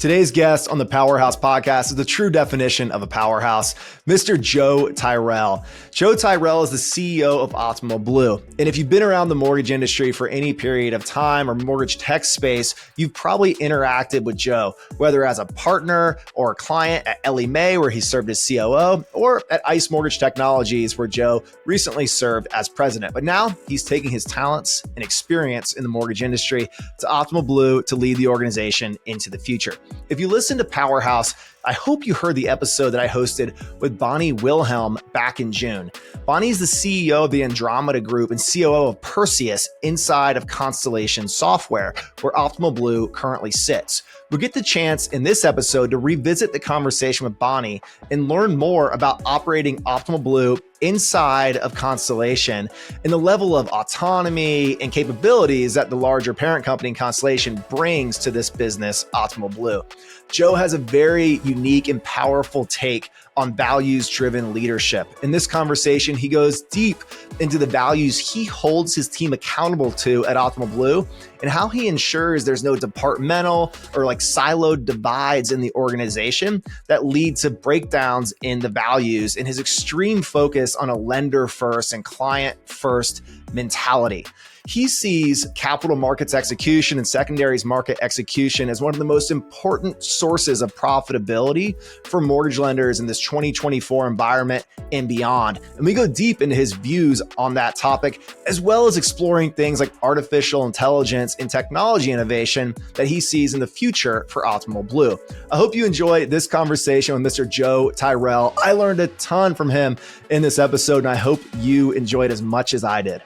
Today's guest on the Powerhouse podcast is the true definition of a powerhouse, Mr. Joe Tyrrell. Joe Tyrrell is the CEO of Optimal Blue. And if you've been around the mortgage industry for any period of time or mortgage tech space, you've probably interacted with Joe, whether as a partner or a client at Ellie Mae, where he served as COO, or at ICE Mortgage Technologies, where Joe recently served as president. But now he's taking his talents and experience in the mortgage industry to Optimal Blue to lead the organization into the future. If you listen to Powerhouse, I hope you heard the episode that I hosted with Bonnie Wilhelm back in June. Bonnie is the CEO of the Andromeda Group and COO of Perseus inside of Constellation Software, where Optimal Blue currently sits. We'll get the chance in this episode to revisit the conversation with Bonnie and learn more about operating Optimal Blue inside of Constellation and the level of autonomy and capabilities that the larger parent company Constellation brings to this business, Optimal Blue. Joe has a very unique and powerful take on values-driven leadership. In this conversation, he goes deep into the values he holds his team accountable to at Optimal Blue and how he ensures there's no departmental or siloed divides in the organization that lead to breakdowns in the values and his extreme focus on a lender-first and client-first mentality. He sees capital markets execution and secondaries market execution as one of the most important sources of profitability for mortgage lenders in this 2024 environment and beyond. And we go deep into his views on that topic, as well as exploring things like artificial intelligence and technology innovation that he sees in the future for Optimal Blue. I hope you enjoy this conversation with Mr. Joe Tyrrell. I learned a ton from him in this episode, and I hope you enjoyed as much as I did.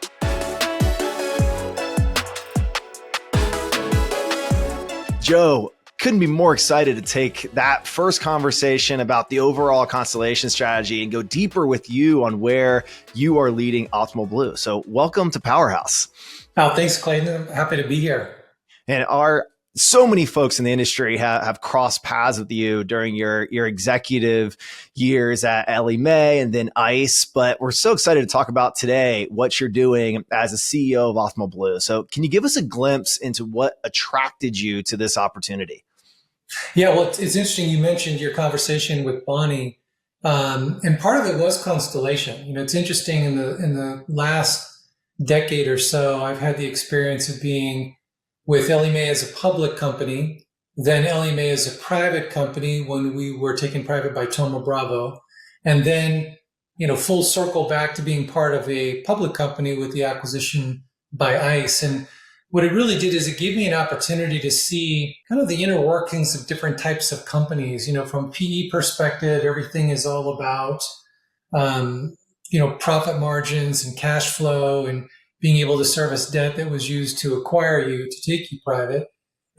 Joe, couldn't be more excited to take that first conversation about the overall Constellation strategy and go deeper with you on where you are leading Optimal Blue. So welcome to Powerhouse. Oh, thanks, Clayton. I'm happy to be here. And so many folks in the industry have crossed paths with you during your executive years at Ellie Mae and then ICE. But we're so excited to talk about today what you're doing as a CEO of Optimal Blue. So can you give us a glimpse into what attracted you to this opportunity? Yeah, well, it's interesting. You mentioned your conversation with Bonnie, and part of it was Constellation. It's interesting in the last decade or so, I've had the experience of being with Ellie Mae as a public company, then Ellie Mae as a private company when we were taken private by Thoma Bravo, and then, full circle back to being part of a public company with the acquisition by ICE. And what it really did is it gave me an opportunity to see kind of the inner workings of different types of companies. From PE perspective, everything is all about, profit margins and cash flow and being able to service debt that was used to acquire you, to take you private.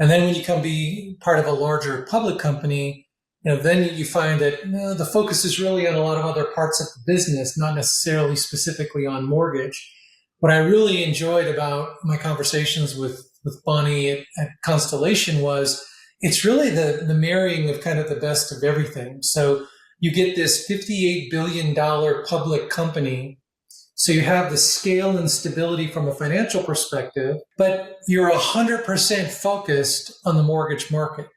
And then when you come be part of a larger public company, then you find that the focus is really on a lot of other parts of the business, not necessarily specifically on mortgage. What I really enjoyed about my conversations with Bonnie at Constellation was it's really the marrying of kind of the best of everything. So you get this $58 billion public company. So you have the scale and stability from a financial perspective, but you're 100% focused on the mortgage market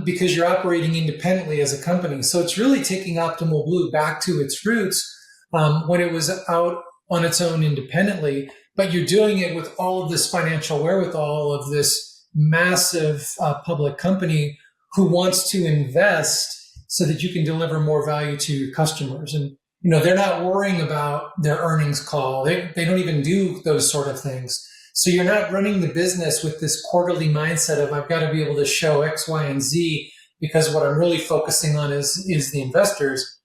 because you're operating independently as a company. So it's really taking Optimal Blue back to its roots when it was out on its own independently, but you're doing it with all of this financial wherewithal of this massive public company who wants to invest so that you can deliver more value to your customers. And they're not worrying about their earnings call. They don't even do those sort of things. So you're not running the business with this quarterly mindset of I've got to be able to show X, Y, and Z because what I'm really focusing on is the investors.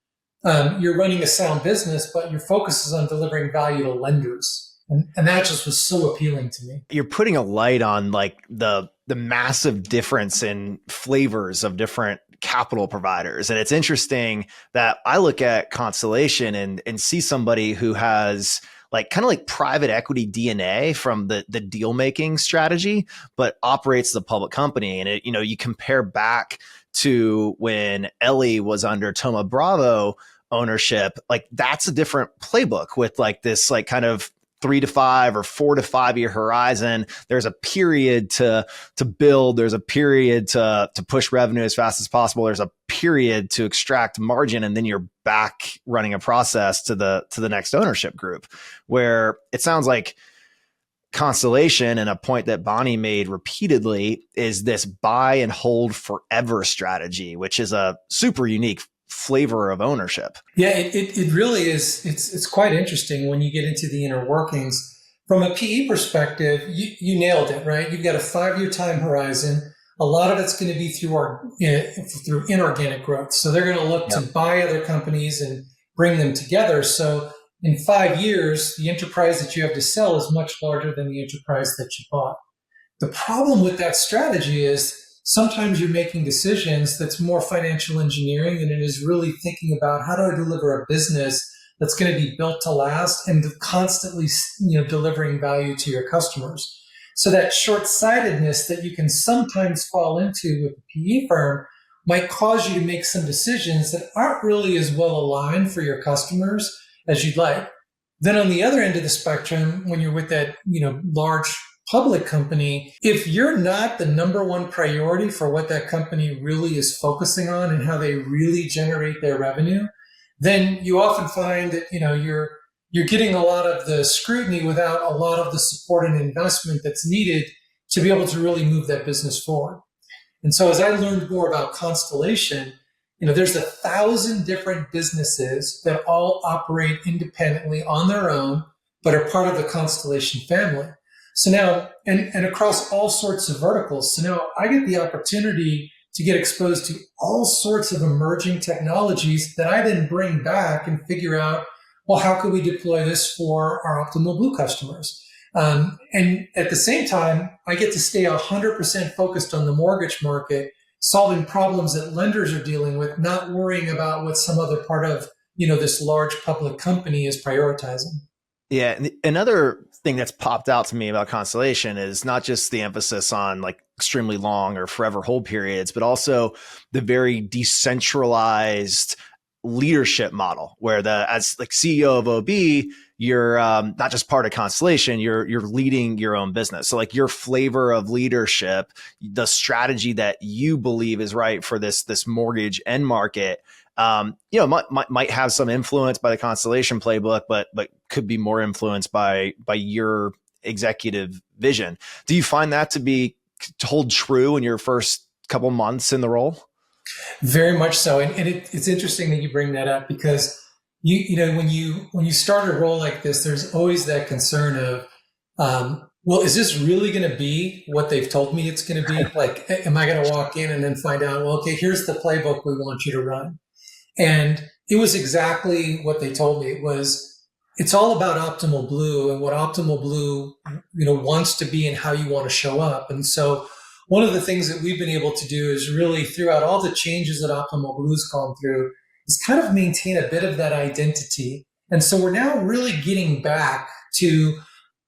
You're running a sound business, but your focus is on delivering value to lenders. And that just was so appealing to me. You're putting a light on the massive difference in flavors of different capital providers. And it's interesting that I look at Constellation and see somebody who has kind of private equity DNA from the deal making strategy, but operates the public company. And you compare back to when Ellie was under Thoma Bravo ownership, that's a different playbook with this kind of 3 to 5 or 4 to 5 year horizon. There's a period to build. There's a period to push revenue as fast as possible. There's a period to extract margin, and then you're back running a process to the next ownership group. Where it sounds like Constellation, and a point that Bonnie made repeatedly, is this buy and hold forever strategy, which is a super unique flavor of ownership. Yeah, it really is. It's quite interesting when you get into the inner workings. From a PE perspective, you nailed it, right? You've got a 5-year time horizon. A lot of it's going to be through inorganic growth. So they're going to look to buy other companies and bring them together. So in 5 years, the enterprise that you have to sell is much larger than the enterprise that you bought. The problem with that strategy is sometimes you're making decisions that's more financial engineering than it is really thinking about how do I deliver a business that's going to be built to last and constantly, delivering value to your customers. So that short-sightedness that you can sometimes fall into with a PE firm might cause you to make some decisions that aren't really as well aligned for your customers as you'd like. Then on the other end of the spectrum, when you're with that, large public company, if you're not the number one priority for what that company really is focusing on and how they really generate their revenue, then you often find that, you're getting a lot of the scrutiny without a lot of the support and investment that's needed to be able to really move that business forward. And so as I learned more about Constellation, there's 1,000 different businesses that all operate independently on their own, but are part of the Constellation family. So now, and across all sorts of verticals. So now I get the opportunity to get exposed to all sorts of emerging technologies that I then bring back and figure out, well, how could we deploy this for our Optimal Blue customers? And at the same time, I get to stay 100% focused on the mortgage market, solving problems that lenders are dealing with, not worrying about what some other part of, this large public company is prioritizing. Yeah. And another thing that's popped out to me about Constellation is not just the emphasis on like extremely long or forever hold periods, but also the very decentralized leadership model where as like CEO of OB, you're not just part of Constellation, you're leading your own business. So like your flavor of leadership, the strategy that you believe is right for this mortgage end market, might have some influence by the Constellation playbook, but could be more influenced by your executive vision. Do you find that to hold true in your first couple months in the role? Very much so. And it's interesting that you bring that up because when you start a role like this, there's always that concern of, well, is this really going to be what they've told me it's going to be? Like, am I going to walk in and then find out, well, okay, here's the playbook we want you to run. And it was exactly what they told me. It's all about Optimal Blue and what Optimal Blue, wants to be and how you want to show up. And so one of the things that we've been able to do is really throughout all the changes that Optimal Blue's gone through is kind of maintain a bit of that identity. And so we're now really getting back to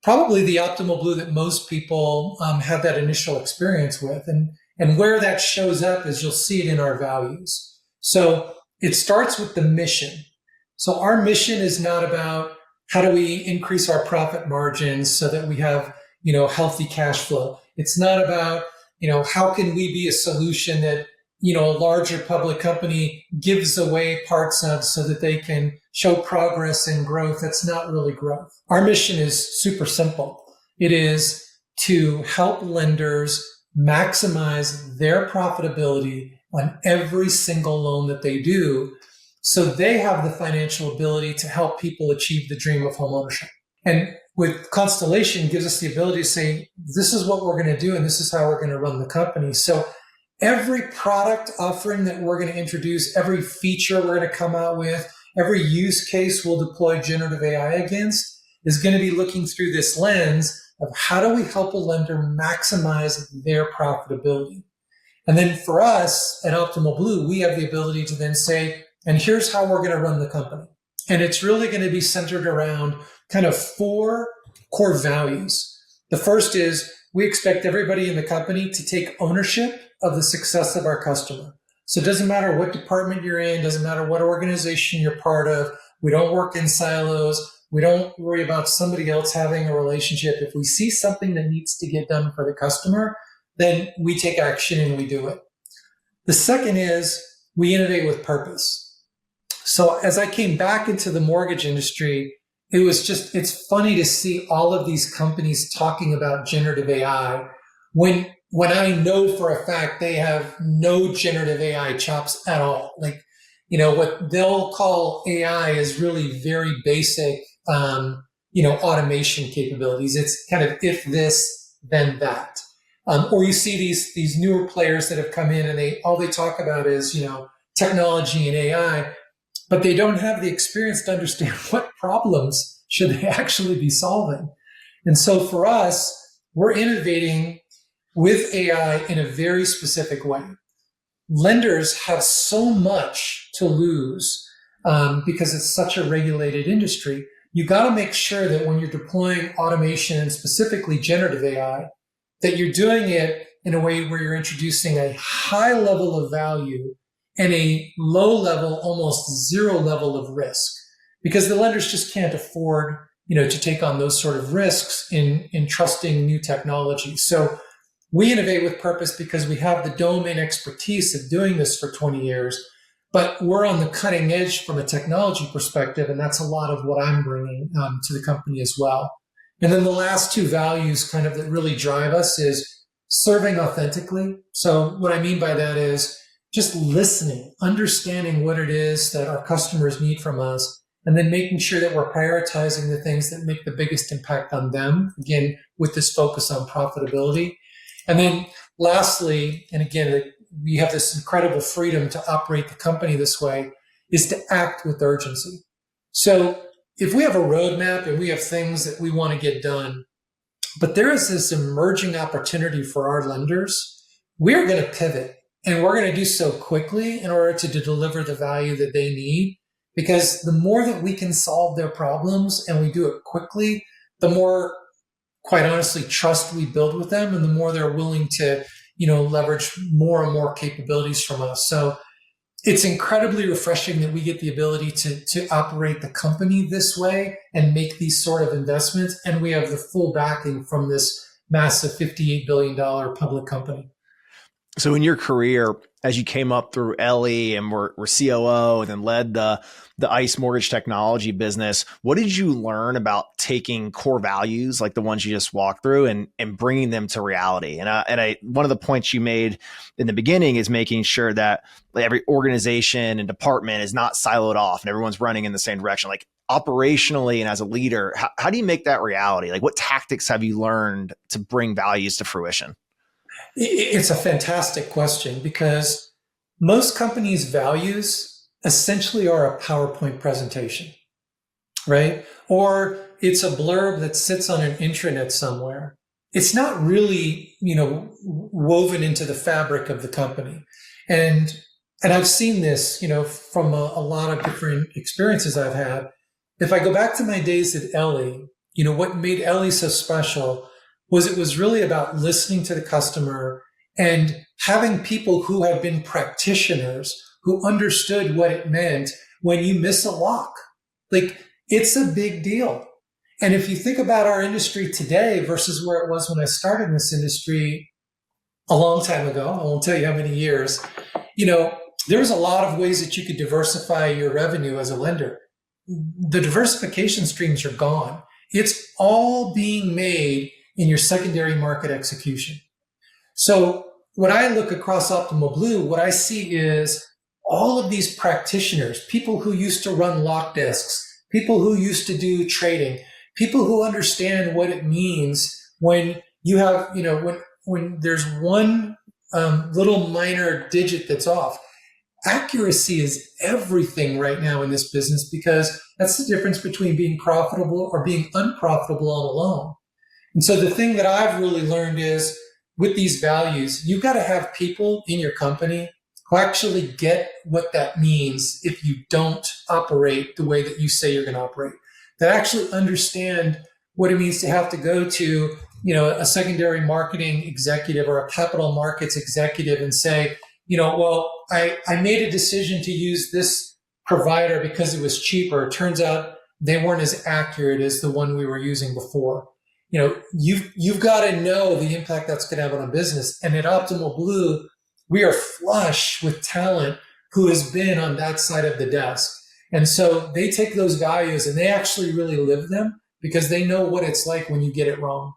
probably the Optimal Blue that most people have that initial experience with. And where that shows up is you'll see it in our values. So it starts with the mission. So our mission is not about how do we increase our profit margins so that we have, healthy cash flow. It's not about, how can we be a solution that, a larger public company gives away parts of so that they can show progress and growth. That's not really growth. Our mission is super simple. It is to help lenders maximize their profitability on every single loan that they do, so they have the financial ability to help people achieve the dream of homeownership. And with Constellation, it gives us the ability to say, this is what we're going to do, and this is how we're going to run the company. So every product offering that we're going to introduce, every feature we're going to come out with, every use case we'll deploy generative AI against is going to be looking through this lens of how do we help a lender maximize their profitability. And then for us at Optimal Blue, we have the ability to then say, and here's how we're going to run the company. And it's really going to be centered around kind of 4 core values. The first is we expect everybody in the company to take ownership of the success of our customer. So it doesn't matter what department you're in, doesn't matter what organization you're part of. We don't work in silos. We don't worry about somebody else having a relationship. If we see something that needs to get done for the customer, then we take action and we do it. The second is we innovate with purpose. So as I came back into the mortgage industry, it's funny to see all of these companies talking about generative AI when I know for a fact they have no generative AI chops at all. Like, what they'll call AI is really very basic, automation capabilities. It's kind of if this, then that. Or you see these newer players that have come in and all they talk about is, technology and AI, but they don't have the experience to understand what problems should they actually be solving. And so for us, we're innovating with AI in a very specific way. Lenders have so much to lose because it's such a regulated industry. You got to make sure that when you're deploying automation and specifically generative AI, that you're doing it in a way where you're introducing a high level of value and a low level, almost zero level of risk, because the lenders just can't afford, to take on those sort of risks in trusting new technology. So we innovate with purpose because we have the domain expertise of doing this for 20 years, but we're on the cutting edge from a technology perspective. And that's a lot of what I'm bringing to the company as well. And then the last two values kind of that really drive us is serving authentically. So what I mean by that is just listening, understanding what it is that our customers need from us, and then making sure that we're prioritizing the things that make the biggest impact on them, again, with this focus on profitability. And then lastly, and again, we have this incredible freedom to operate the company this way, is to act with urgency. So if we have a roadmap and we have things that we want to get done, but there is this emerging opportunity for our lenders, we're going to pivot. And we're going to do so quickly in order to deliver the value that they need, because the more that we can solve their problems and we do it quickly, the more, quite honestly, trust we build with them and the more they're willing to, leverage more and more capabilities from us. So it's incredibly refreshing that we get the ability to operate the company this way and make these sort of investments. And we have the full backing from this massive $58 billion public company. So in your career, as you came up through Ellie and were COO and then led the ICE mortgage technology business, what did you learn about taking core values like the ones you just walked through and bringing them to reality? And one of the points you made in the beginning is making sure that every organization and department is not siloed off and everyone's running in the same direction. Like operationally and as a leader, how do you make that reality? Like what tactics have you learned to bring values to fruition? It's a fantastic question because most companies' values essentially are a PowerPoint presentation, right? Or it's a blurb that sits on an intranet somewhere. It's not really, woven into the fabric of the company. And I've seen this, from a lot of different experiences I've had. If I go back to my days at Ellie, what made Ellie so special was it was really about listening to the customer and having people who have been practitioners who understood what it meant when you miss a lock. Like, it's a big deal. And if you think about our industry today versus where it was when I started in this industry a long time ago, I won't tell you how many years, there was a lot of ways that you could diversify your revenue as a lender. The diversification streams are gone. It's all being made in your secondary market execution. So when I look across Optimal Blue, what I see is all of these practitioners, people who used to run lock desks, people who used to do trading, people who understand what it means when you have, when there's one little minor digit that's off. Accuracy is everything right now in this business because that's the difference between being profitable or being unprofitable on a loan. And so the thing that I've really learned is with these values, you've got to have people in your company who actually get what that means if you don't operate the way that you say you're going to operate, that actually understand what it means to have to go to, a secondary marketing executive or a capital markets executive and say, I made a decision to use this provider because it was cheaper. It turns out they weren't as accurate as the one we were using before. You've got to know the impact that's going to have on a business. And at Optimal Blue, we are flush with talent who has been on that side of the desk. And so they take those values and they actually really live them because they know what it's like when you get it wrong.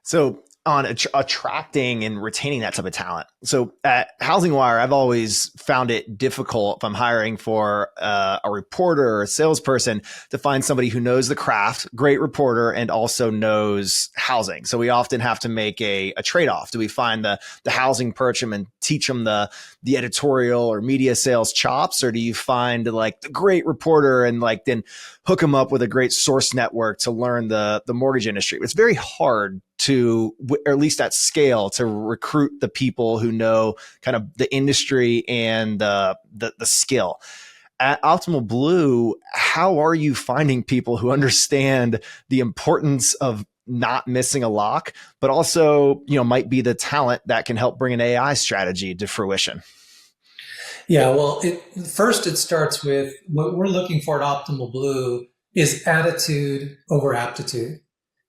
So on attracting and retaining that type of talent. So at HousingWire, I've always found it difficult if I'm hiring for a reporter or a salesperson to find somebody who knows the craft, great reporter, and also knows housing. So we often have to make a trade-off. Do we find the housing person and teach them the editorial or media sales chops, or do you find like the great reporter and like then hook them up with a great source network to learn the mortgage industry? It's very hard to, or at least at scale, to recruit the people who know kind of the industry and the skill. At Optimal Blue, how are you finding people who understand the importance of not missing a lock, but also, might be the talent that can help bring an AI strategy to fruition? Yeah, well, first it starts with what we're looking for at Optimal Blue is attitude over aptitude.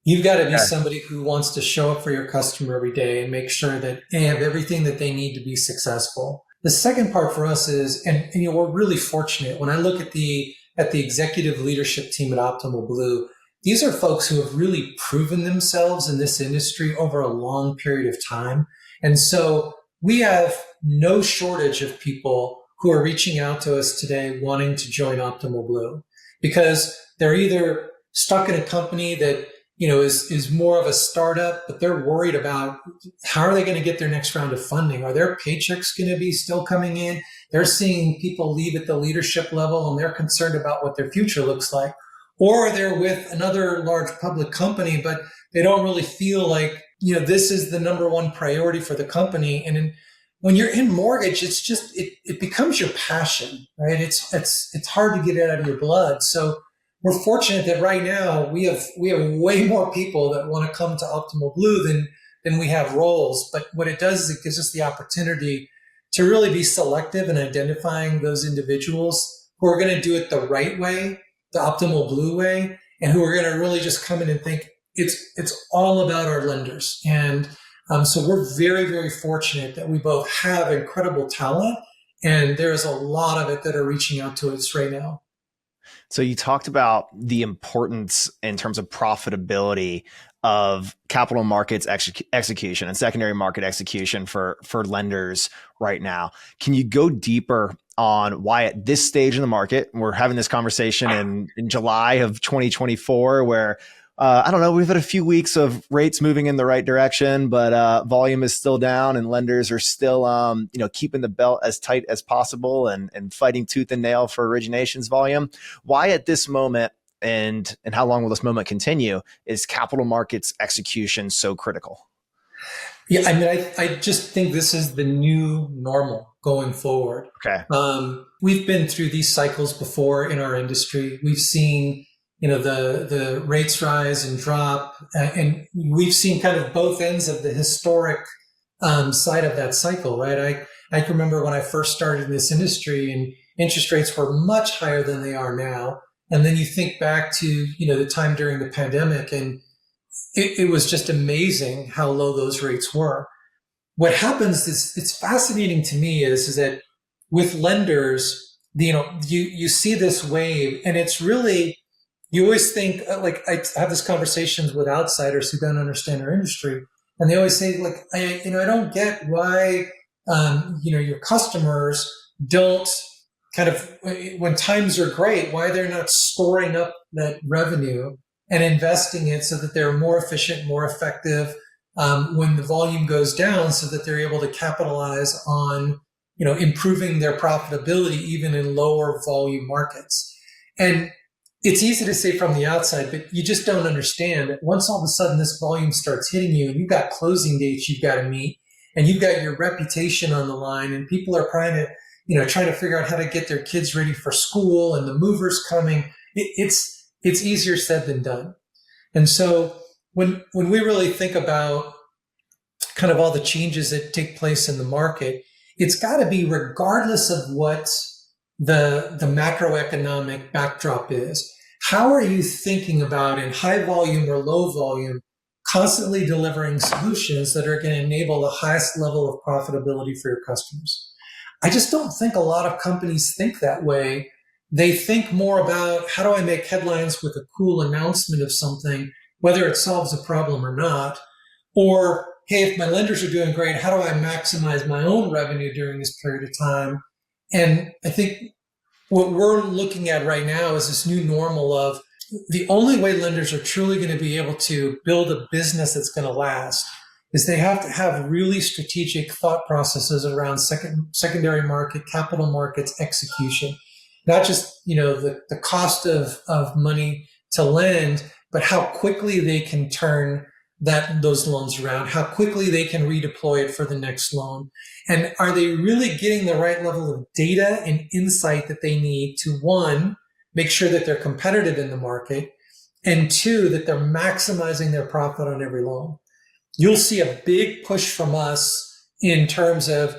You've got to be somebody who wants to show up for your customer every day and make sure that they have everything that they need to be successful. The second part for us is, and we're really fortunate. When I look at the executive leadership team at Optimal Blue, these are folks who have really proven themselves in this industry over a long period of time. And so we have no shortage of people who are reaching out to us today wanting to join Optimal Blue because they're either stuck in a company that is more of a startup, but they're worried about how are they going to get their next round of funding? Are their paychecks going to be still coming in? They're seeing people leave at the leadership level and they're concerned about what their future looks like. Or they're with another large public company, but they don't really feel like, this is the number one priority for the company. And when you're in mortgage, it's just, it becomes your passion, right? It's hard to get it out of your blood. So we're fortunate that right now we have way more people that want to come to Optimal Blue than we have roles. But what it does is it gives us the opportunity to really be selective in identifying those individuals who are going to do it the right way, the Optimal Blue way, and who are going to really just come in and think it's all about our lenders. And so we're very, very fortunate that we both have incredible talent, and there's a lot of it that are reaching out to us right now. So you talked about the importance in terms of profitability of capital markets execution and secondary market execution for lenders right now. Can you go deeper on why at this stage in the market, we're having this conversation in July of 2024, where I don't know, we've had a few weeks of rates moving in the right direction, but volume is still down and lenders are still, keeping the belt as tight as possible and fighting tooth and nail for originations volume. Why at this moment, and how long will this moment continue, is capital markets execution so critical? Yeah, I mean, I just think this is the new normal going forward. Okay. We've been through these cycles before in our industry. We've seen the rates rise and drop, and we've seen kind of both ends of the historic side of that cycle, right? I can remember when I first started in this industry and interest rates were much higher than they are now. And then you think back to, the time during the pandemic, and it was just amazing how low those rates were. What happens is, it's fascinating to me is that with lenders, you see this wave, and it's really, you always think, like, I have these conversations with outsiders who don't understand our industry, and they always say, like, I don't get why, your customers don't kind of, when times are great, why they're not storing up that revenue and investing it so that they're more efficient, more effective when the volume goes down, so that they're able to capitalize on, improving their profitability even in lower volume markets. And it's easy to say from the outside, but you just don't understand that once all of a sudden this volume starts hitting you, and you've got closing dates you've got to meet, and you've got your reputation on the line, and people are trying to figure out how to get their kids ready for school, and the movers coming, it's easier said than done. And so when we really think about kind of all the changes that take place in the market, it's got to be regardless of what the macroeconomic backdrop is. how are you thinking about in high volume or low volume, constantly delivering solutions that are going to enable the highest level of profitability for your customers? I just don't think a lot of companies think that way. They think more about how do I make headlines with a cool announcement of something, whether it solves a problem or not. Or, hey, if my lenders are doing great, how do I maximize my own revenue during this period of time? And I think what we're looking at right now is this new normal of the only way lenders are truly going to be able to build a business that's going to last is they have to have really strategic thought processes around secondary market, capital markets, execution, not just, the cost of money to lend, but how quickly they can turn those loans around, how quickly they can redeploy it for the next loan. And are they really getting the right level of data and insight that they need to, one, make sure that they're competitive in the market, and two, that they're maximizing their profit on every loan? You'll see a big push from us in terms of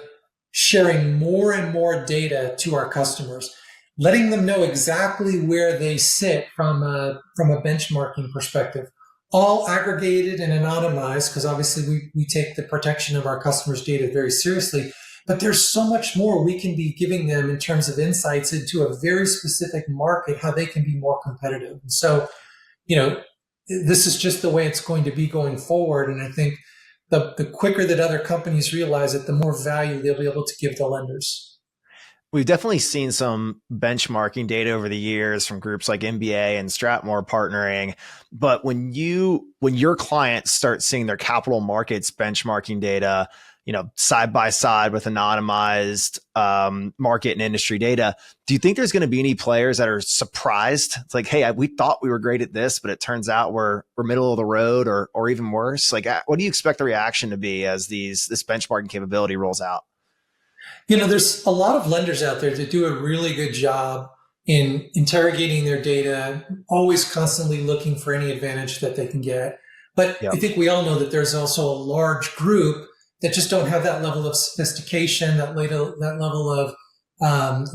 sharing more and more data to our customers, letting them know exactly where they sit from a benchmarking perspective, all aggregated and anonymized, because obviously we take the protection of our customers' data very seriously. But there's so much more we can be giving them in terms of insights into a very specific market, how they can be more competitive. And so, this is just the way it's going to be going forward. And I think the quicker that other companies realize it, the more value they'll be able to give the lenders. We've definitely seen some benchmarking data over the years from groups like MBA and Stratmore partnering. But when your clients start seeing their capital markets benchmarking data, side by side with anonymized market and industry data, do you think there's going to be any players that are surprised? It's like, hey, we thought we were great at this, but it turns out we're middle of the road or even worse. Like, what do you expect the reaction to be as this benchmarking capability rolls out? There's a lot of lenders out there that do a really good job in interrogating their data, always constantly looking for any advantage that they can get. But Yep. I think we all know that there's also a large group that just don't have that level of sophistication, that level of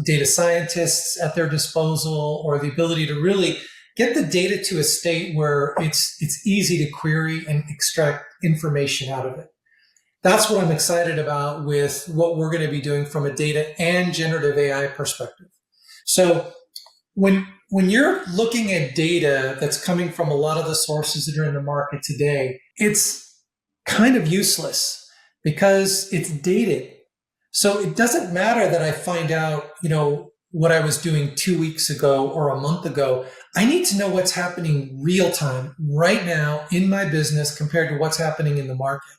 data scientists at their disposal, or the ability to really get the data to a state where it's easy to query and extract information out of it. That's what I'm excited about with what we're going to be doing from a data and generative AI perspective. So when you're looking at data that's coming from a lot of the sources that are in the market today, it's kind of useless because it's dated. So it doesn't matter that I find out, what I was doing 2 weeks ago or a month ago. I need to know what's happening real time right now in my business compared to what's happening in the market.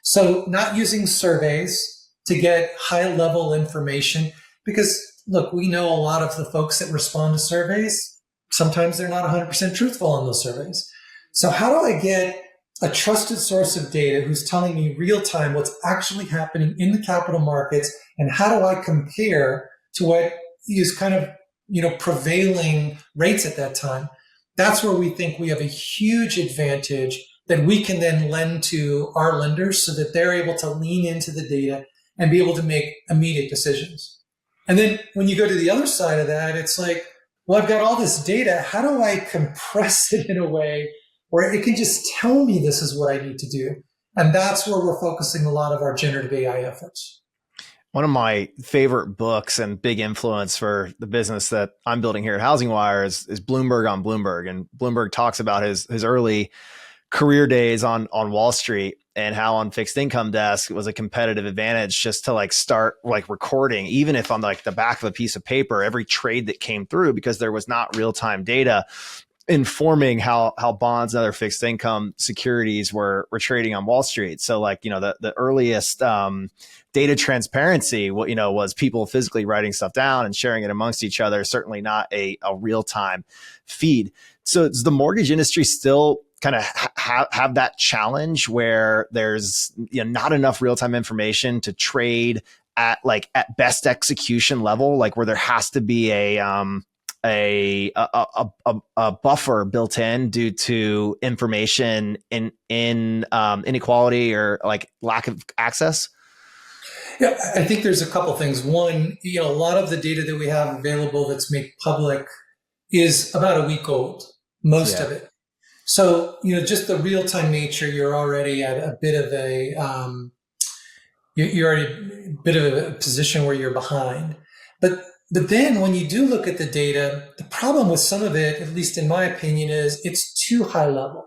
So not using surveys to get high level information, because look, we know a lot of the folks that respond to surveys, sometimes they're not 100% truthful on those surveys. So how do I get a trusted source of data who's telling me real time what's actually happening in the capital markets, and how do I compare to what is kind of, prevailing rates at that time? That's where we think we have a huge advantage that we can then lend to our lenders so that they're able to lean into the data and be able to make immediate decisions. And then when you go to the other side of that, it's like, well, I've got all this data. How do I compress it in a way where it can just tell me this is what I need to do? And that's where we're focusing a lot of our generative AI efforts. One of my favorite books and big influence for the business that I'm building here at HousingWire is Bloomberg on Bloomberg. And Bloomberg talks about his early career days on Wall Street and how on fixed income desk it was a competitive advantage just to start recording, even if on the back of a piece of paper, every trade that came through, because there was not real-time data informing how bonds and other fixed income securities were trading on Wall Street. So the earliest data transparency, was people physically writing stuff down and sharing it amongst each other, certainly not a real-time feed. So does the mortgage industry still kind of have that challenge where there's not enough real-time information to trade at best execution level, where there has to be a buffer built in due to information in inequality or lack of access? Yeah, I think there's a couple things. One, a lot of the data that we have available that's made public is about a week old, most Yeah. of it. So, just the real-time nature, you're already at a bit of you're already a bit of a position where you're behind. But then when you do look at the data, the problem with some of it, at least in my opinion, is it's too high level.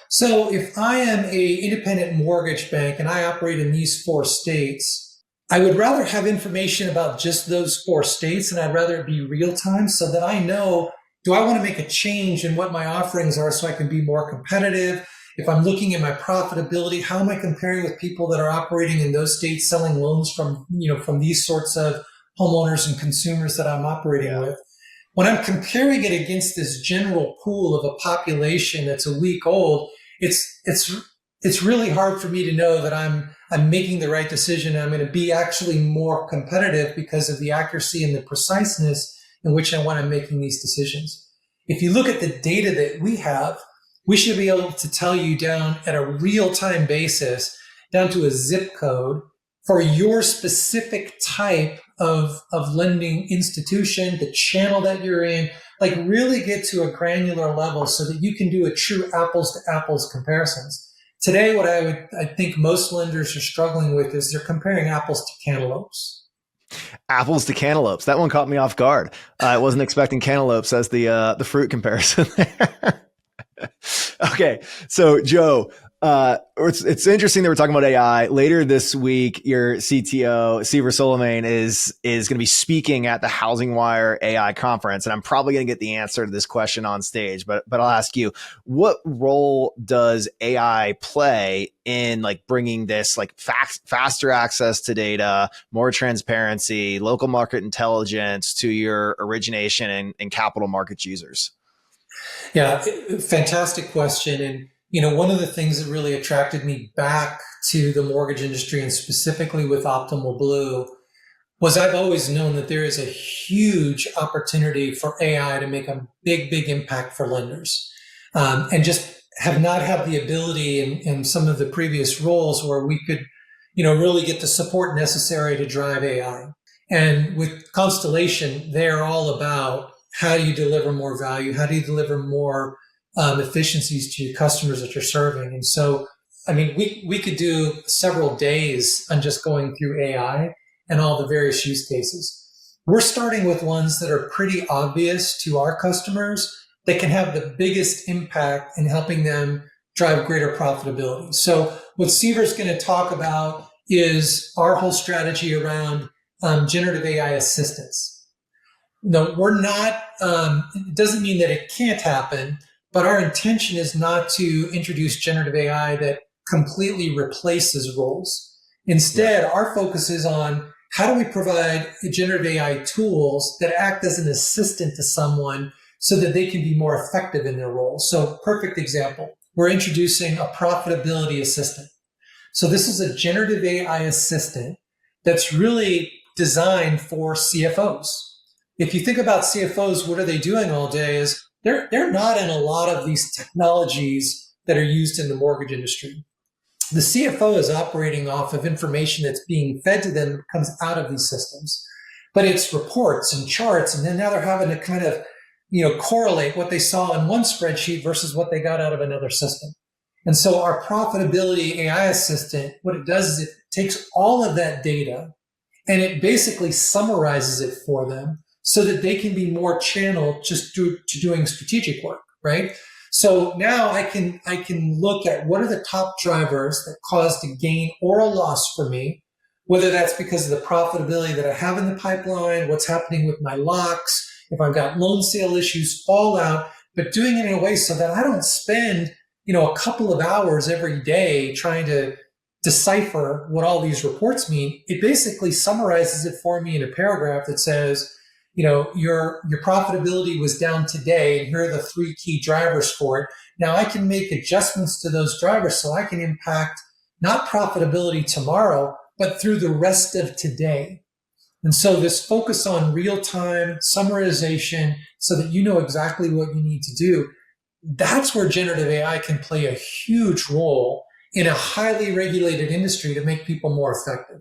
So if I am a independent mortgage bank and I operate in these 4 states, I would rather have information about just those 4 states, and I'd rather it be real time so that I know, do I want to make a change in what my offerings are so I can be more competitive? If I'm looking at my profitability, how am I comparing with people that are operating in those states, selling loans from these sorts of homeowners and consumers that I'm operating with? When I'm comparing it against this general pool of a population that's a week old, it's really hard for me to know that I'm making the right decision. I'm going to be actually more competitive because of the accuracy and the preciseness in which I want to making these decisions. If you look at the data that we have, we should be able to tell you down at a real-time basis, down to a zip code for your specific type of lending institution, the channel that you're in, like really get to a granular level so that you can do a true apples to apples comparisons. Today, what I think most lenders are struggling with is they're comparing apples to cantaloupes. Apples to cantaloupes. That one caught me off guard. I wasn't expecting cantaloupes as the fruit comparison there. Okay. So Joe, it's interesting that we're talking about AI. Later this week, your CTO, Seaver Suleiman, is going to be speaking at the HousingWire AI conference. And I'm probably going to get the answer to this question on stage, but I'll ask you, what role does AI play in like bringing this like faster access to data, more transparency, local market intelligence to your origination and capital markets users? Yeah, fantastic question. And, one of the things that really attracted me back to the mortgage industry and specifically with Optimal Blue was I've always known that there is a huge opportunity for AI to make a big, big impact for lenders. And just have not had the ability in some of the previous roles where we could, really get the support necessary to drive AI. And with Constellation, they're all about how do you deliver more value? How do you deliver more efficiencies to your customers that you're serving? And so, I mean, we could do several days on just going through AI and all the various use cases. We're starting with ones that are pretty obvious to our customers that can have the biggest impact in helping them drive greater profitability. So what Seaver's going to talk about is our whole strategy around generative AI assistance. No, we're not, it doesn't mean that it can't happen, but our intention is not to introduce generative AI that completely replaces roles. Instead, our focus is on how do we provide generative AI tools that act as an assistant to someone so that they can be more effective in their role. So perfect example, we're introducing a profitability assistant. So this is a generative AI assistant that's really designed for CFOs. If you think about CFOs, what are they doing all day is they're not in a lot of these technologies that are used in the mortgage industry. The CFO is operating off of information that's being fed to them that comes out of these systems. But it's reports and charts, and then now they're having to kind of, correlate what they saw in one spreadsheet versus what they got out of another system. And so our profitability AI assistant, what it does is it takes all of that data and it basically summarizes it for them so that they can be more channeled just to doing strategic work, right? So now I can look at what are the top drivers that caused a gain or a loss for me, whether that's because of the profitability that I have in the pipeline, what's happening with my locks, if I've got loan sale issues, fallout, but doing it in a way so that I don't spend, a couple of hours every day trying to decipher what all these reports mean. It basically summarizes it for me in a paragraph that says, your profitability was down today, and here are the 3 key drivers for it. Now I can make adjustments to those drivers so I can impact not profitability tomorrow, but through the rest of today. And so this focus on real-time summarization so that you know exactly what you need to do, that's where generative AI can play a huge role in a highly regulated industry to make people more effective.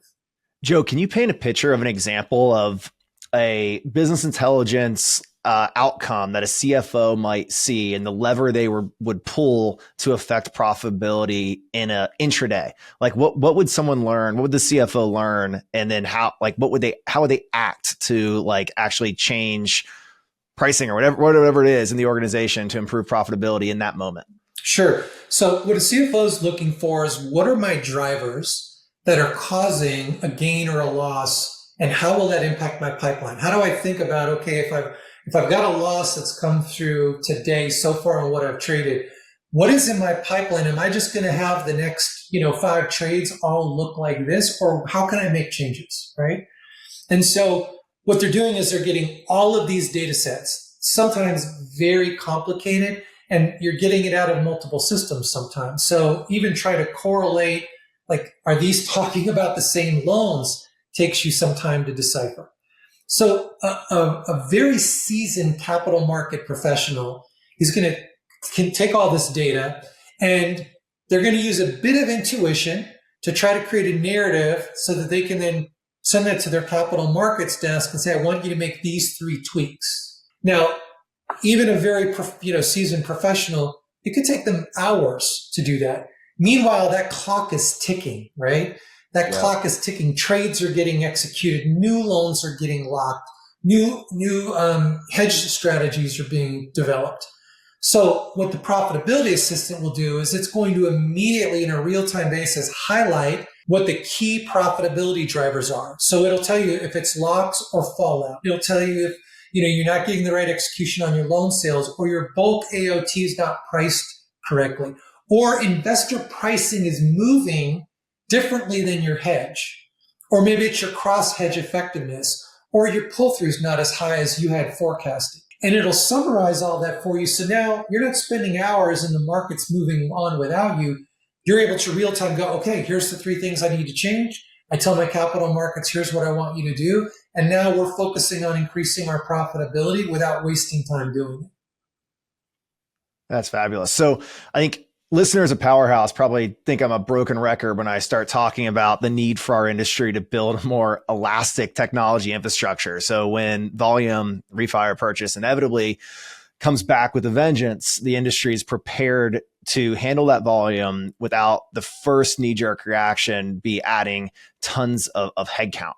Joe, can you paint a picture of an example of a business intelligence outcome that a CFO might see and the lever they would pull to affect profitability in a intraday? Like what would someone learn? What would the CFO learn? And then how would they act to like actually change pricing or whatever it is in the organization to improve profitability in that moment? Sure. So what a CFO is looking for is, what are my drivers that are causing a gain or a loss, and how will that impact my pipeline? How do I think about, okay, if I've got a loss that's come through today so far on what I've traded, what is in my pipeline? Am I just going to have the next, 5 trades all look like this, or how can I make changes, right? And so what they're doing is they're getting all of these data sets, sometimes very complicated, and you're getting it out of multiple systems sometimes. So even try to correlate, like, are these talking about the same loans, takes you some time to decipher. So a very seasoned capital market professional is can take all this data, and they're going to use a bit of intuition to try to create a narrative so that they can then send that to their capital markets desk and say, I want you to make these 3 tweaks. Now, even a very seasoned professional, it could take them hours to do that. Meanwhile, that clock is ticking, right? That clock is ticking. Trades are getting executed. New loans are getting locked. New hedge strategies are being developed. So what the profitability assistant will do is it's going to immediately, in a real-time basis, highlight what the key profitability drivers are. So it'll tell you if it's locks or fallout. It'll tell you if you're not getting the right execution on your loan sales, or your bulk AOT is not priced correctly, or investor pricing is moving differently than your hedge, or maybe it's your cross hedge effectiveness, or your pull through is not as high as you had forecasted. And it'll summarize all that for you. So now you're not spending hours and the market's moving on without you. You're able to real time go, okay, here's the 3 things I need to change. I tell my capital markets, here's what I want you to do. And now we're focusing on increasing our profitability without wasting time doing it. That's fabulous. So I think listeners of Powerhouse probably think I'm a broken record when I start talking about the need for our industry to build a more elastic technology infrastructure. So when volume, refi, or purchase inevitably comes back with a vengeance, the industry is prepared to handle that volume without the first knee-jerk reaction be adding tons of headcount.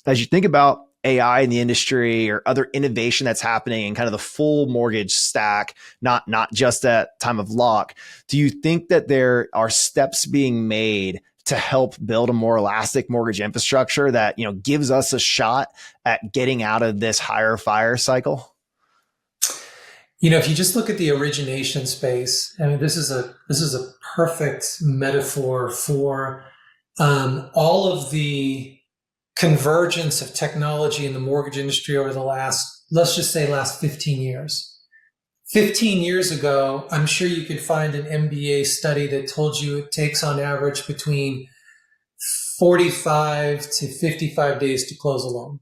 As you think about AI in the industry or other innovation that's happening in kind of the full mortgage stack, not just at time of lock, do you think that there are steps being made to help build a more elastic mortgage infrastructure that, gives us a shot at getting out of this higher fire cycle? If you just look at the origination space, I mean, this is a perfect metaphor for all of the convergence of technology in the mortgage industry over the last 15 years. 15 years ago, I'm sure you could find an MBA study that told you it takes on average between 45 to 55 days to close a loan.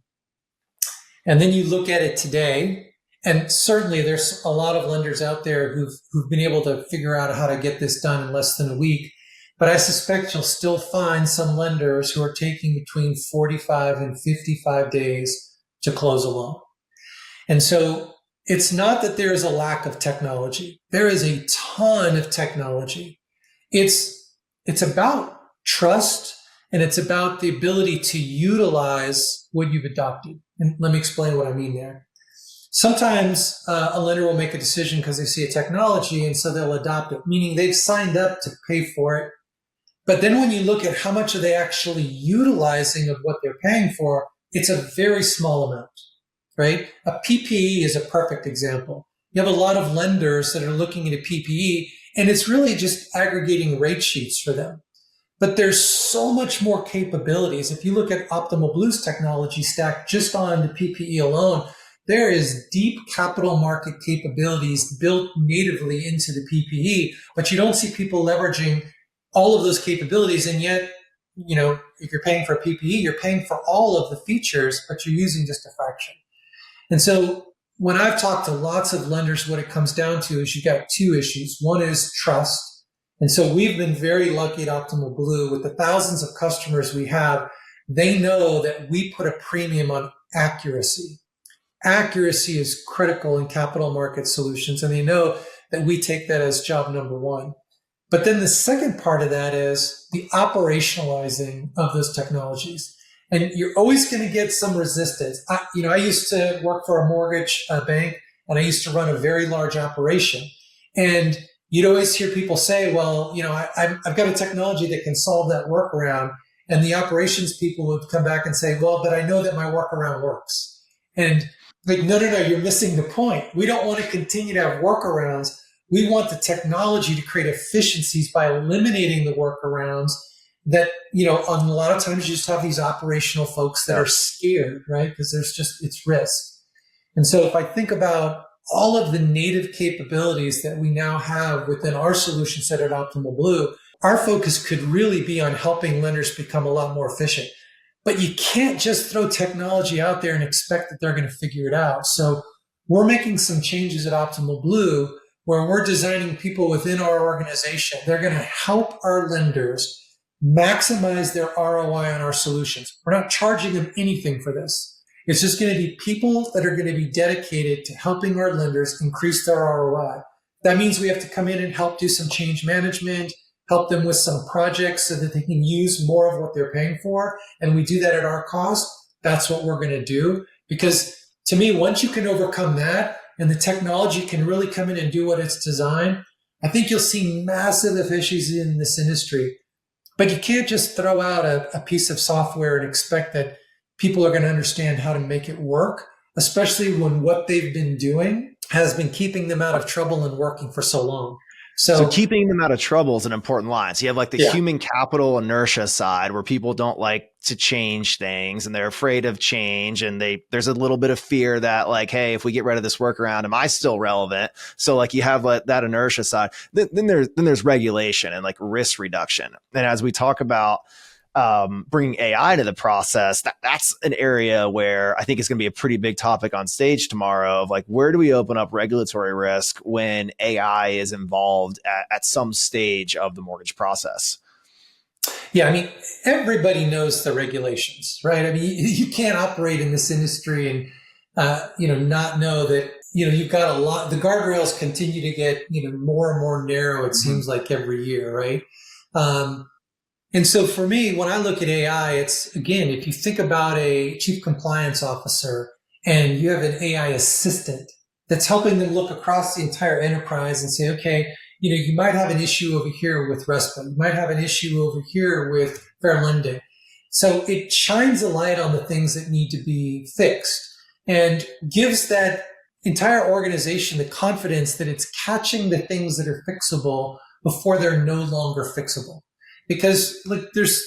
And then you look at it today, and certainly there's a lot of lenders out there who've been able to figure out how to get this done in less than a week. But I suspect you'll still find some lenders who are taking between 45 and 55 days to close a loan. And so it's not that there is a lack of technology. There is a ton of technology. It's about trust, and it's about the ability to utilize what you've adopted. And let me explain what I mean there. Sometimes a lender will make a decision because they see a technology, and so they'll adopt it, meaning they've signed up to pay for it. But then when you look at how much are they actually utilizing of what they're paying for, it's a very small amount, right? A PPE is a perfect example. You have a lot of lenders that are looking at a PPE, and it's really just aggregating rate sheets for them. But there's so much more capabilities. If you look at Optimal Blue's technology stack just on the PPE alone, there is deep capital market capabilities built natively into the PPE, but you don't see people leveraging all of those capabilities. And yet, if you're paying for a PPE, you're paying for all of the features, but you're using just a fraction. And so when I've talked to lots of lenders, what it comes down to is you've got 2 issues. One is trust. And so we've been very lucky at Optimal Blue with the thousands of customers we have. They know that we put a premium on accuracy. accuracy is critical in capital market solutions, and they know that we take that as job number one. But then the second part of that is the operationalizing of those technologies. And you're always going to get some resistance. I used to work for a mortgage bank, and I used to run a very large operation. And you'd always hear people say, well, I've got a technology that can solve that workaround. And the operations people would come back and say, well, but I know that my workaround works. And like, no, you're missing the point. We don't want to continue to have workarounds. We want the technology to create efficiencies by eliminating the workarounds that, a lot of times you just have these operational folks that are scared, right? Because it's risk. And so if I think about all of the native capabilities that we now have within our solution set at Optimal Blue, our focus could really be on helping lenders become a lot more efficient. But you can't just throw technology out there and expect that they're going to figure it out. So we're making some changes at Optimal Blue where we're designing people within our organization. They're going to help our lenders maximize their ROI on our solutions. We're not charging them anything for this. It's just going to be people that are going to be dedicated to helping our lenders increase their ROI. That means we have to come in and help do some change management, help them with some projects so that they can use more of what they're paying for. And we do that at our cost. That's what we're going to do. Because to me, once you can overcome that and the technology can really come in and do what it's designed, I think you'll see massive efficiencies in this industry. But you can't just throw out a piece of software and expect that people are going to understand how to make it work, especially when what they've been doing has been keeping them out of trouble and working for so long. So keeping them out of trouble is an important line. So you have like the human capital inertia side where people don't like to change things and they're afraid of change. And there's a little bit of fear that like, hey, if we get rid of this workaround, am I still relevant? So like you have like that inertia side. Then there's regulation and like risk reduction. And as we talk about bringing AI to the process, that's an area where I think it's going to be a pretty big topic on stage tomorrow of like, where do we open up regulatory risk when AI is involved at some stage of the mortgage process? Yeah, I mean, everybody knows the regulations, right? I mean, you can't operate in this industry and, not know that, you've got a lot, the guardrails continue to get, more and more narrow, it seems like every year, right? And so for me, when I look at AI, it's, again, if you think about a chief compliance officer and you have an AI assistant that's helping them look across the entire enterprise and say, okay, you might have an issue over here with RESPA. You might have an issue over here with fair lending. So it shines a light on the things that need to be fixed and gives that entire organization the confidence that it's catching the things that are fixable before they're no longer fixable. Because like there's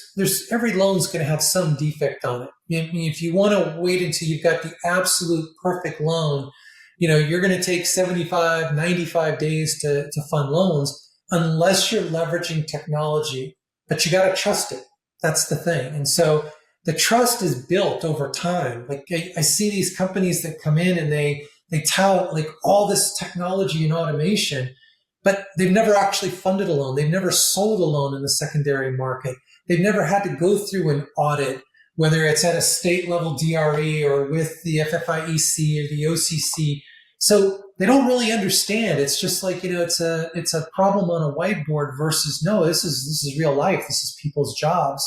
every loan's going to have some defect on it. I mean, if you want to wait until you've got the absolute perfect loan, you're going to take 75, 95 days to fund loans unless you're leveraging technology, but you got to trust it. That's the thing. And so the trust is built over time. Like I see these companies that come in and they tout like all this technology and automation, but they've never actually funded a loan. They've never sold a loan in the secondary market. They've never had to go through an audit, whether it's at a state level DRE or with the FFIEC or the OCC. So they don't really understand. It's just like, it's a problem on a whiteboard versus no, this is real life. This is people's jobs.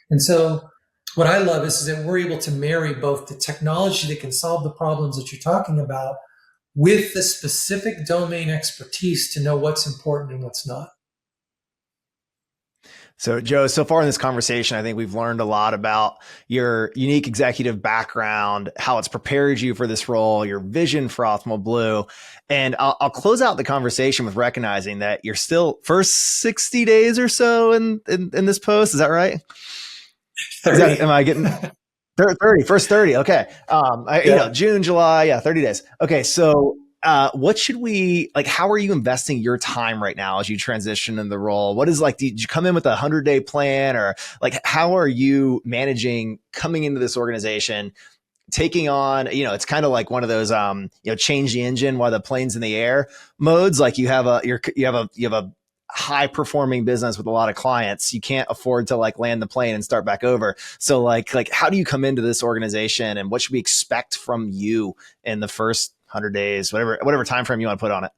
And so what I love is that we're able to marry both the technology that can solve the problems that you're talking about with the specific domain expertise to know what's important and what's not. So Joe, so far in this conversation, I think we've learned a lot about your unique executive background, how it's prepared you for this role, your vision for Optimal Blue. And I'll close out the conversation with recognizing that you're still first 60 days or so in this post. Is that right? 30. Am I getting 30, first 30. Okay. June, July. 30 days. Okay. So, what should we like? How are you investing your time right now as you transition in the role? What is like, did you come in with a 100-day plan or like, how are you managing coming into this organization, taking on, it's kind of like one of those, change the engine while the plane's in the air modes. Like you have a high performing business with a lot of clients. You can't afford to like land the plane and start back over. So like how do you come into this organization, and what should we expect from you in the first 100 days, whatever time frame you want to put on it?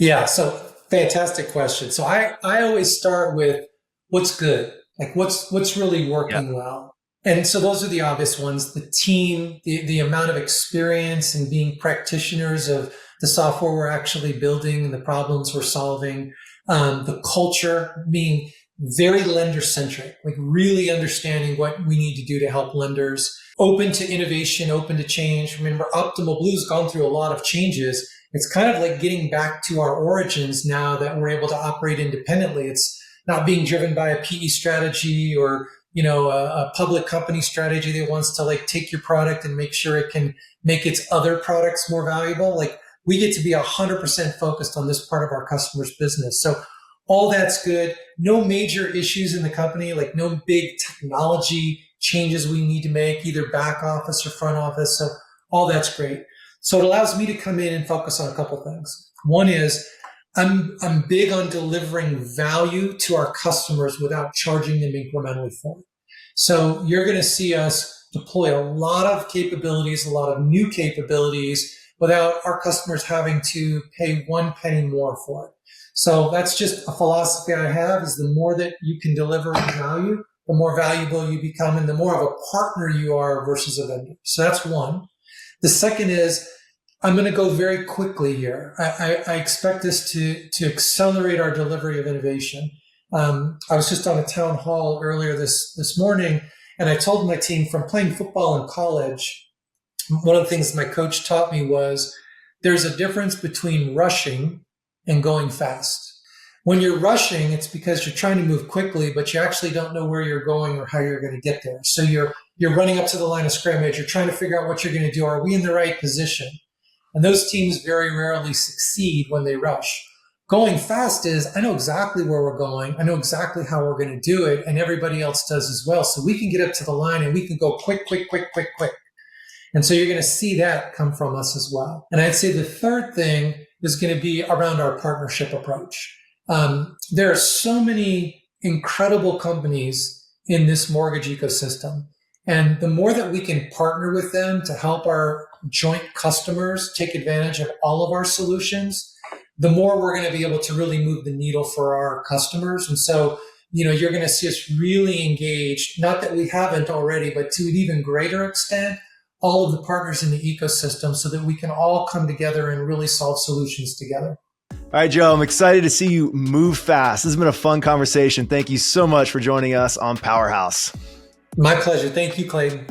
Yeah. So fantastic question. So I always start with what's good, like what's really working well. And so those are the obvious ones: the team, the amount of experience and being practitioners of the software we're actually building and the problems we're solving, the culture being very lender centric, like really understanding what we need to do to help lenders, open to innovation, open to change. Remember, Optimal Blue's gone through a lot of changes. It's kind of like getting back to our origins now that we're able to operate independently. It's not being driven by a PE strategy or a public company strategy that wants to like take your product and make sure it can make its other products more valuable. Like, we get to be 100% focused on this part of our customers' business. So all that's good. No major issues in the company, like no big technology changes we need to make, either back office or front office. So all that's great. So it allows me to come in and focus on a couple things. One is I'm big on delivering value to our customers without charging them incrementally for it. So you're going to see us deploy a lot of capabilities, a lot of new capabilities, without our customers having to pay one penny more for it. So that's just a philosophy I have, is the more that you can deliver value, the more valuable you become and the more of a partner you are versus a vendor. So that's one. The second is I'm going to go very quickly here. I expect us to accelerate our delivery of innovation. I was just on a town hall earlier this morning, and I told my team, from playing football in college, one of the things my coach taught me was there's a difference between rushing and going fast. When you're rushing, it's because you're trying to move quickly, but you actually don't know where you're going or how you're going to get there. So you're running up to the line of scrimmage. You're trying to figure out what you're going to do. Are we in the right position? And those teams very rarely succeed when they rush. Going fast is, I know exactly where we're going. I know exactly how we're going to do it, and everybody else does as well. So we can get up to the line and we can go quick. And so you're going to see that come from us as well. And I'd say the third thing is going to be around our partnership approach. There are so many incredible companies in this mortgage ecosystem. And the more that we can partner with them to help our joint customers take advantage of all of our solutions, the more we're going to be able to really move the needle for our customers. And so, you're going to see us really engaged, not that we haven't already, but to an even greater extent, all of the partners in the ecosystem, so that we can all come together and really solve solutions together. All right, Joe, I'm excited to see you move fast. This has been a fun conversation. Thank you so much for joining us on Powerhouse. My pleasure. Thank you, Clayton.